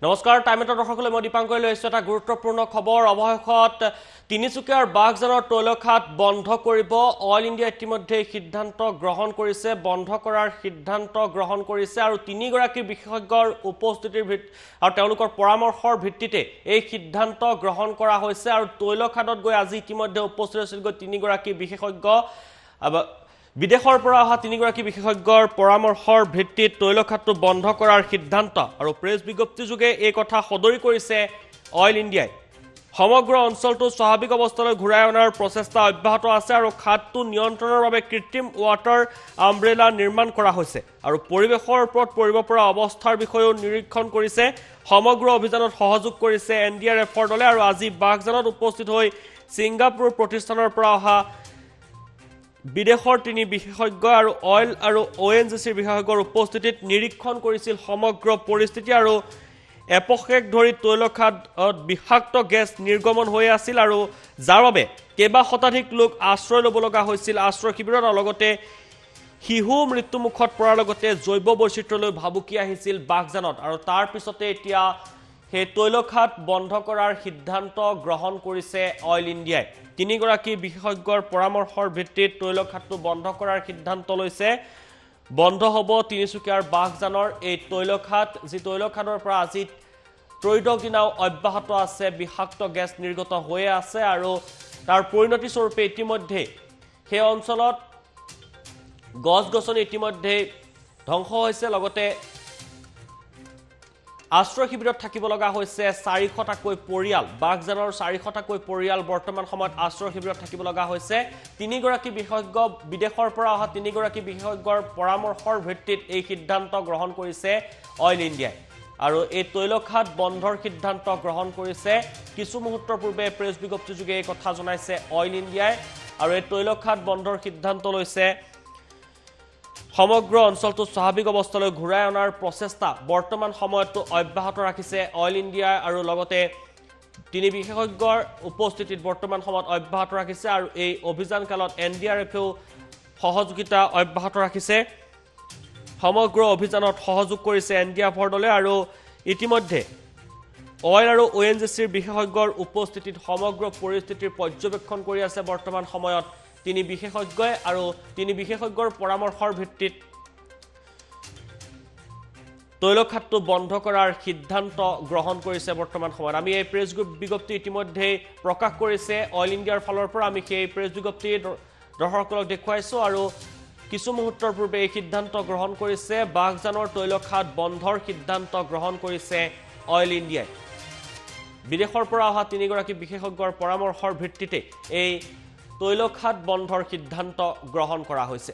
নমস্কাৰ টাইমেটৰ দৰ্শকলৈ মই দীপাংকৰ লৈ আহিছোঁ এটা গুৰুত্বপূৰ্ণ খবৰ অৱশেষত তিনিচুকীয়াৰ বাগজানৰ তৈলখাট বন্ধ কৰিব অইল ইণ্ডিয়া ইতিমধ্যে সিদ্ধান্ত গ্ৰহণ কৰিছে বন্ধ কৰাৰ সিদ্ধান্ত গ্ৰহণ কৰিছে আৰু তিনিগৰাকী বিশেষজ্ঞৰ উপস্থিতিৰ আৰু তেওঁলোকৰ পৰামৰ্শৰ ভিত্তিতে এই সিদ্ধান্ত গ্ৰহণ কৰা হৈছে আৰু তৈলখাটত গৈ আজি ইতিমধ্যে উপস্থিত আছিল তিনিগৰাকী বিশেষজ্ঞ বিদেশৰ পৰা অহা তিনিগৰাকী বিশেষজ্ঞৰ পৰামৰ্শৰ ভিত্তিত তৈলখাটটো বন্ধ কৰাৰ সিদ্ধান্ত আৰু প্ৰেছ বিজ্ঞপ্তি যোগে এই কথা সদৰি কৰিছে অইল ইণ্ডিয়াই সমগ্ৰ অঞ্চলটো স্বাভাৱিক অৱস্থালৈ ঘূৰাই অনাৰ প্ৰচেষ্টা অব্যাহত আছে আৰু খাটটো নিয়ন্ত্ৰণৰ বাবে কৃত্ৰিম ৱাটাৰ আমব্ৰেলা নিৰ্মাণ কৰা হৈছে আৰু পৰিৱেশৰ ওপৰত পৰিব পৰা অৱস্থাৰ বিষয়েও নিৰীক্ষণ কৰিছে সমগ্ৰ অভিযানত সহযোগ কৰিছে এনডিআৰএফৰ দলে আৰু আজি বাগজানত উপস্থিত হৈ ছিংগাপুৰ প্ৰতিষ্ঠানৰ পৰা অহা বিদেশৰ তিনি বিশেষজ্ঞ আৰু অইল আৰু ONGCৰ বিশেষজ্ঞৰ উপস্থিতিত নিৰীক্ষণ কৰিছিল সমগ্ৰ পৰিস্থিতি আৰু এপশেক ধৰি তৈলখাট বিষাক্ত গেছ নিৰ্গমন হৈ আছিল আৰু যাৰ বাবে কেইবা শতাধিক লোক আশ্ৰয় ল'ব লগা হৈছিল আশ্ৰয় শিবিৰত লগতে শিহু মৃত্যুমুখত পৰাৰ লগতে জৈৱ বৈচিত্ৰ্যলৈ ভাবুকি আহিছিল বাগজানত আৰু তাৰ পিছতে এতিয়া সেই তৈলখাট বন্ধ কৰাৰ সিদ্ধান্ত গ্ৰহণ কৰিছে অইল ইণ্ডিয়াই তিনিগৰাকী বিশেষজ্ঞৰ পৰামৰ্শৰ ভিত্তিত তৈলখাটটো বন্ধ কৰাৰ সিদ্ধান্ত লৈছে বন্ধ হ'ব তিনিচুকীয়াৰ বাগজানৰ এই তৈলখাট যি তৈলখাটৰ পৰা আজি ত্ৰয়োদশ দিনাও অব্যাহত আছে বিষাক্ত গেছ নিৰ্গত হৈ আছে আৰু তাৰ পৰিণতি স্বৰূপে ইতিমধ্যে সেই অঞ্চলত গছ-গছনি ইতিমধ্যে ধ্বংস হৈছে লগতে আশ্ৰয় শিবিৰত থাকিব লগা হৈছে 400টাকৈ পৰিয়াল বাগজানৰ 400টাকৈ পৰিয়াল বৰ্তমান সময়ত আশ্ৰয় শিবিৰত থাকিব লগা হৈছে তিনিগৰাকী বিশেষজ্ঞ বিদেশৰ পৰা অহা তিনিগৰাকী বিশেষজ্ঞৰ পৰামৰ্শৰ ভিত্তিত এই সিদ্ধান্ত গ্ৰহণ কৰিছে অইল ইণ্ডিয়াই আৰু এই তৈলখাট বন্ধৰ সিদ্ধান্ত গ্ৰহণ কৰিছে কিছু মুহূৰ্তৰ পূৰ্বে প্ৰেছ বিজ্ঞপ্তি যোগে এই কথা জনাইছে অইল ইণ্ডিয়াই আৰু এই তৈলখাট বন্ধৰ সিদ্ধান্ত লৈছে সমগ্ৰ অঞ্চলটো স্বাভাৱিক অৱস্থালৈ ঘূৰাই অনাৰ প্ৰচেষ্টা বৰ্তমান সময়তো অব্যাহত ৰাখিছে অইল ইণ্ডিয়া আৰু লগতে তিনি বিশেষজ্ঞৰ উপস্থিতিত বৰ্তমান সময়ত অব্যাহত ৰাখিছে আৰু এই অভিযান কালত এনডিআৰএফেও সহযোগিতা অব্যাহত ৰাখিছে সমগ্ৰ অভিযানত সহযোগ কৰিছে এনডিআৰএফৰ দলে আৰু ইতিমধ্যে অইল আৰু ONGCৰ বিশেষজ্ঞৰ উপস্থিতিত সমগ্ৰ পৰিস্থিতিৰ পৰ্যবেক্ষণ কৰি আছে বৰ্তমান সময়ত তিনি বিশেষজ্ঞই আৰু তিনি বিশেষজ্ঞৰ পৰামৰ্শৰ ভিত্তিত তৈলখাটটো বন্ধ কৰাৰ সিদ্ধান্ত গ্ৰহণ কৰিছে বৰ্তমান সময়ত আমি এই প্ৰেছ বিজ্ঞপ্তি ইতিমধ্যে প্ৰকাশ কৰিছে অইল ইণ্ডিয়াৰ ফালৰ পৰা আমি সেই প্ৰেছ বিজ্ঞপ্তি দৰ্শকসকলক দেখুৱাইছো আৰু কিছু মুহূৰ্তৰ পূৰ্বে এই সিদ্ধান্ত গ্ৰহণ কৰিছে বাগজানৰ তৈলখাট বন্ধৰ সিদ্ধান্ত গ্ৰহণ কৰিছে অইল ইণ্ডিয়াই বিদেশৰ পৰা অহা তিনিগৰাকী বিশেষজ্ঞৰ পৰামৰ্শৰ ভিত্তিতে এই তৈলখাট বন্ধৰ সিদ্ধান্ত গ্ৰহণ কৰা হৈছে